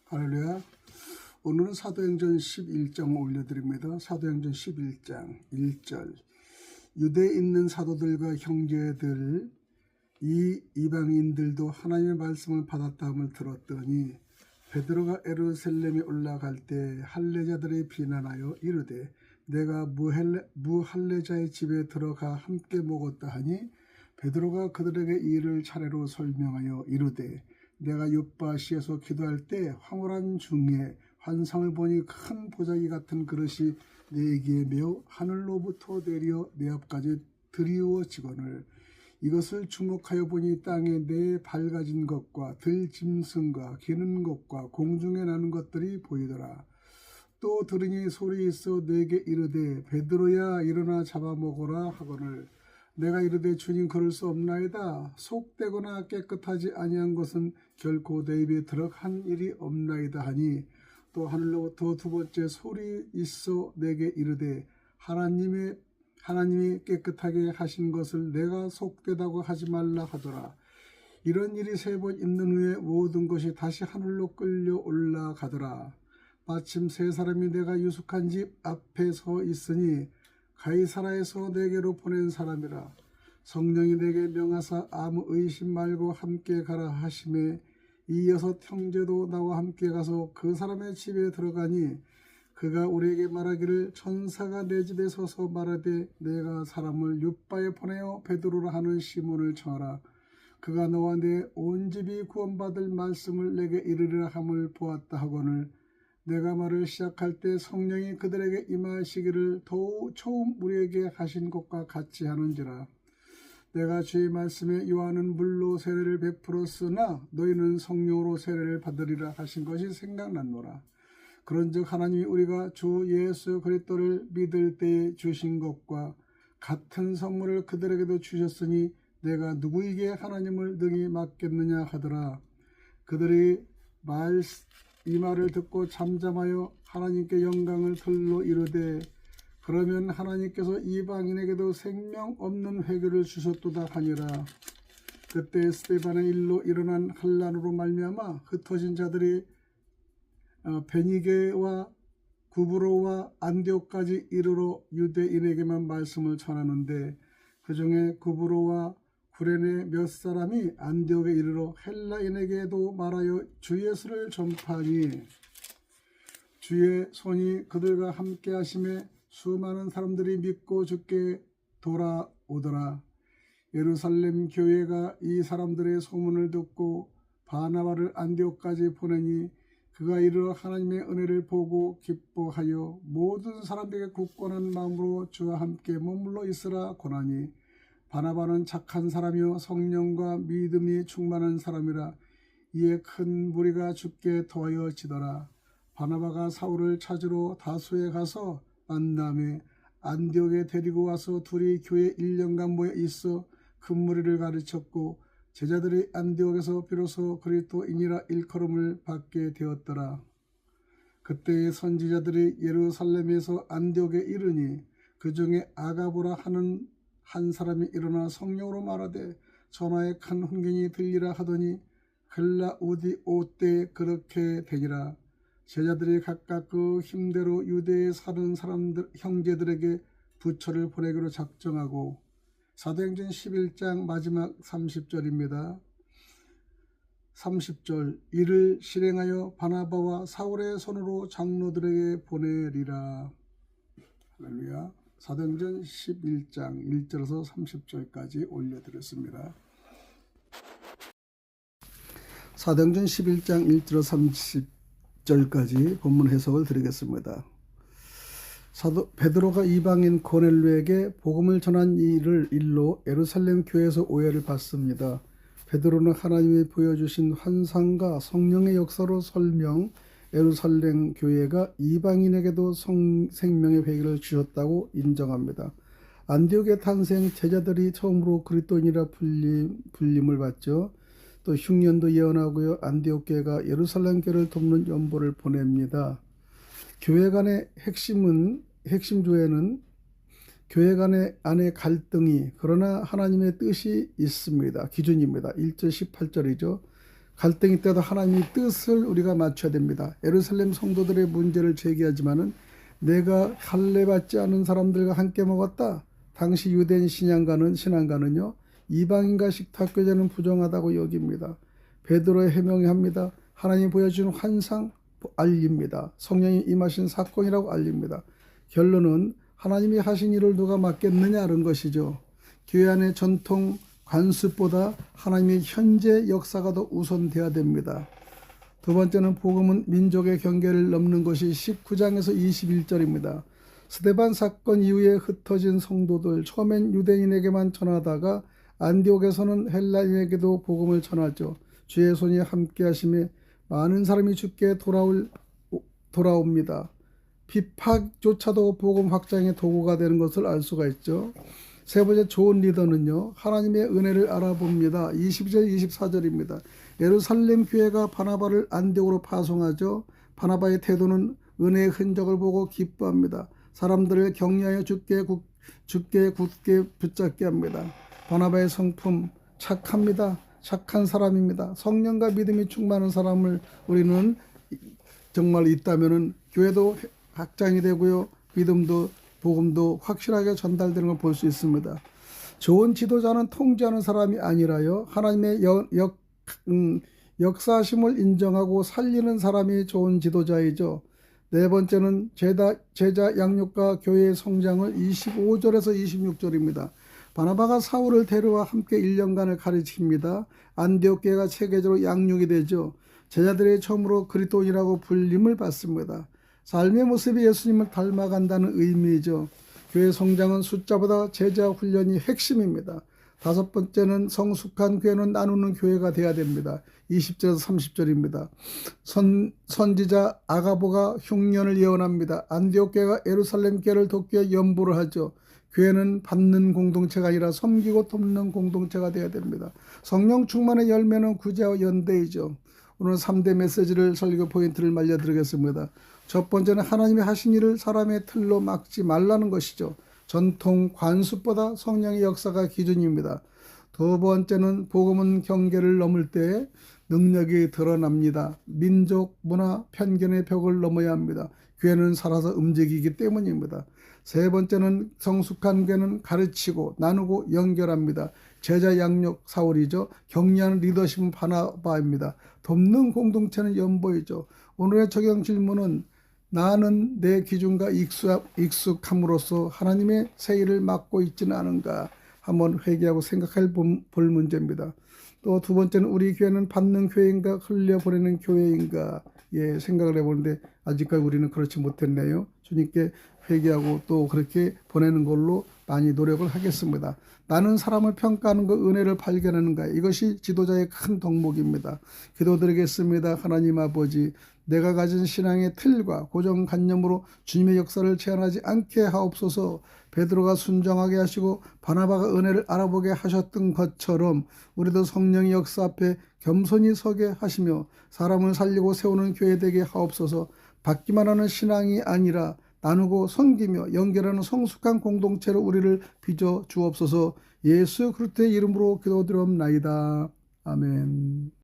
할렐루야. 오늘은 사도행전 11장 올려드립니다. 사도행전 11장 1절. 유대에 있는 사도들과 형제들 이 이방인들도 하나님의 말씀을 받았다함을 들었더니 베드로가 예루살렘에 올라갈 때 할례자들이 비난하여 이르되 내가 무할례자의 집에 들어가 함께 먹었다 하니 베드로가 그들에게 이 일을 차례로 설명하여 이르되 내가 요빠시에서 기도할 때 황홀한 중에 환상을 보니 큰 보자기 같은 그릇이 내게 메어 하늘로부터 내려 내 앞까지 드리워지거늘 이것을 주목하여 보니 땅에 내 밝아진 것과 들짐승과 기는 것과 공중에 나는 것들이 보이더라. 또 들으니 소리 있어 내게 이르되 베드로야 일어나 잡아먹어라 하거늘 내가 이르되 주님 그럴 수 없나이다. 속되거나 깨끗하지 아니한 것은 결코 내 입에 들어간 일이 없나이다 하니 또 하늘로부터 두 번째 소리 있어 내게 이르되 하나님이 깨끗하게 하신 것을 내가 속되다고 하지 말라 하더라. 이런 일이 3번 있는 후에 모든 것이 다시 하늘로 끌려 올라가더라. 마침 3사람이 내가 유숙한 집 앞에 서 있으니 가이사라에서 내게로 보낸 사람이라. 성령이 내게 명하사 아무 의심 말고 함께 가라 하심에 이 6 형제도 나와 함께 가서 그 사람의 집에 들어가니 그가 우리에게 말하기를 천사가 내 집에 서서 말하되 내가 사람을 욥바에 보내어 베드로라 하는 시몬을 청하라. 그가 너와 내 온 집이 구원받을 말씀을 내게 이르리라 함을 보았다 하거늘 내가 말을 시작할 때 성령이 그들에게 임하시기를 더욱 처음 우리에게 하신 것과 같이 하는지라. 내가 주의 말씀에 요한은 물로 세례를 베풀었으나 너희는 성령으로 세례를 받으리라 하신 것이 생각났노라. 그런즉 하나님이 우리가 주 예수 그리스도를 믿을 때에 주신 것과 같은 선물을 그들에게도 주셨으니 내가 누구에게 하나님을 능히 맡겠느냐 하더라. 그들이 이 말을 듣고 잠잠하여 하나님께 영광을 들로 이르되 그러면 하나님께서 이방인에게도 생명 없는 회개를 주셨도다 하니라. 그때 스데반의 일로 일어난 환난으로 말미암아 흩어진 자들이 베니게와 구브로와 안디옥까지 이르러 유대인에게만 말씀을 전하는데 그 중에 구브로와 구레네 몇 사람이 안디옥에 이르러 헬라인에게도 말하여 주 예수를 전파하니 주의 손이 그들과 함께 하심에 수많은 사람들이 믿고 주께 돌아오더라. 예루살렘 교회가 이 사람들의 소문을 듣고 바나바를 안디옥까지 보내니 그가 이르러 하나님의 은혜를 보고 기뻐하여 모든 사람들에게 굳건한 마음으로 주와 함께 머물러 있으라 권하니 바나바는 착한 사람이요 성령과 믿음이 충만한 사람이라. 이에 큰 무리가 주께 더하여지더라. 바나바가 사울을 찾으러 다소에 가서 만남에 안디옥에 데리고 와서 둘이 교회 1년간 모여 있어 큰 무리를 가르쳤고 제자들이 안디옥에서 비로소 그리스도인이라 일컬음을 받게 되었더라. 그때의 선지자들이 예루살렘에서 안디옥에 이르니 그 중에 아가보라 하는 한 사람이 일어나 성령으로 말하되 전하에 큰 훈경이 들리라 하더니 글라우디오 때 그렇게 되니라. 제자들이 각각 그 힘대로 유대에 사는 사람들 형제들에게 부처를 보내기로 작정하고 사도행전 11장 마지막 30절입니다. 30절 이를 실행하여 바나바와 사울의 손으로 장로들에게 보내리라. 할렐루야. 사도행전 11장 1절에서 30절까지 올려드렸습니다. 사도행전 11장 1절에서 30절까지 본문 해석을 드리겠습니다. 사도 베드로가 이방인 고넬료에게 복음을 전한 일로 예루살렘 교회에서 오해를 받습니다. 베드로는 하나님이 보여주신 환상과 성령의 역사로 설명 예루살렘 교회가 이방인에게도 생명의 회개를 주셨다고 인정합니다. 안디옥의 탄생 제자들이 처음으로 그리스도인이라 불림을 받죠. 또 흉년도 예언하고요. 안디옥 교회가 예루살렘 교회를 돕는 연보를 보냅니다. 교회 간의 핵심 조회는 교회 간의 안에 갈등이 그러나 하나님의 뜻이 있습니다. 기준입니다. 1절 18절이죠. 갈등이 때도 하나님의 뜻을 우리가 맞춰야 됩니다. 예루살렘 성도들의 문제를 제기하지만은 내가 할례받지 않은 사람들과 함께 먹었다. 당시 유대인 신앙가는요 이방인과 식탁교제는 부정하다고 여깁니다. 베드로의 해명이 합니다. 하나님이 보여준 환상 알립니다. 성령이 임하신 사건이라고 알립니다. 결론은 하나님이 하신 일을 누가 맡겠느냐는 것이죠. 교회 안의 전통 관습보다 하나님의 현재 역사가 더 우선돼야 됩니다. 두 번째는 복음은 민족의 경계를 넘는 것이 19장에서 21절입니다. 스데반 사건 이후에 흩어진 성도들, 처음엔 유대인에게만 전하다가 안디옥에서는 헬라인에게도 복음을 전하죠. 주의 손이 함께 하심에 많은 사람이 주께 돌아옵니다. 핍박조차도 복음 확장의 도구가 되는 것을 알 수가 있죠. 세 번째 좋은 리더는요 하나님의 은혜를 알아봅니다. 22절 24절입니다. 예루살렘 교회가 바나바를 안디옥으로 파송하죠. 바나바의 태도는 은혜의 흔적을 보고 기뻐합니다. 사람들을 격려하여 주께 굳게 붙잡게 합니다. 바나바의 성품 착합니다. 착한 사람입니다. 성령과 믿음이 충만한 사람을 우리는 정말 있다면은 교회도 확장이 되고요. 믿음도 복음도 확실하게 전달되는 걸 볼 수 있습니다. 좋은 지도자는 통제하는 사람이 아니라요. 하나님의 역사심을 인정하고 살리는 사람이 좋은 지도자이죠. 네 번째는 제자 양육과 교회의 성장을 25절에서 26절입니다. 바나바가 사울을 데려와 함께 1년간을 가르칩니다. 안디옥 교회가 체계적으로 양육이 되죠. 제자들의 처음으로 그리스도인이라고 불림을 받습니다. 삶의 모습이 예수님을 닮아간다는 의미이죠. 교회 성장은 숫자보다 제자 훈련이 핵심입니다. 다섯 번째는 성숙한 교회는 나누는 교회가 되어야 됩니다. 20절에서 30절입니다. 선지자 아가보가 흉년을 예언합니다. 안디옥 교회가 예루살렘 교회를 돕기에 연보를 하죠. 교회는 받는 공동체가 아니라 섬기고 돕는 공동체가 되어야 됩니다. 성령 충만의 열매는 구제와 연대이죠. 오늘 3대 메시지를 설교 포인트를 말려드리겠습니다. 첫 번째는 하나님이 하신 일을 사람의 틀로 막지 말라는 것이죠. 전통 관습보다 성령의 역사가 기준입니다. 두 번째는 복음은 경계를 넘을 때 능력이 드러납니다. 민족, 문화, 편견의 벽을 넘어야 합니다. 교회는 살아서 움직이기 때문입니다. 세 번째는 성숙한 교회는 가르치고 나누고 연결합니다. 제자 양육 사울이죠. 격려하는 리더십은 바나바입니다. 돕는 공동체는 연보이죠. 오늘의 적용 질문은 나는 내 기준과 익숙함으로써 하나님의 새 일을 맡고 있지는 않은가 한번 회개하고 생각할 볼 문제입니다. 또 두 번째는 우리 교회는 받는 교회인가 흘려보내는 교회인가 생각을 해보는데 아직까지 우리는 그렇지 못했네요. 주님께 회개하고 또 그렇게 보내는 걸로 많이 노력을 하겠습니다. 나는 사람을 평가하는 것, 은혜를 발견하는 것, 이것이 지도자의 큰 덕목입니다. 기도드리겠습니다. 하나님 아버지, 내가 가진 신앙의 틀과 고정관념으로 주님의 역사를 제한하지 않게 하옵소서. 베드로가 순종하게 하시고 바나바가 은혜를 알아보게 하셨던 것처럼 우리도 성령의 역사 앞에 겸손히 서게 하시며 사람을 살리고 세우는 교회 되게 하옵소서. 받기만 하는 신앙이 아니라 나누고 섬기며 연결하는 성숙한 공동체로 우리를 빚어 주옵소서. 예수 그리스도의 이름으로 기도드리옵나이다. 아멘.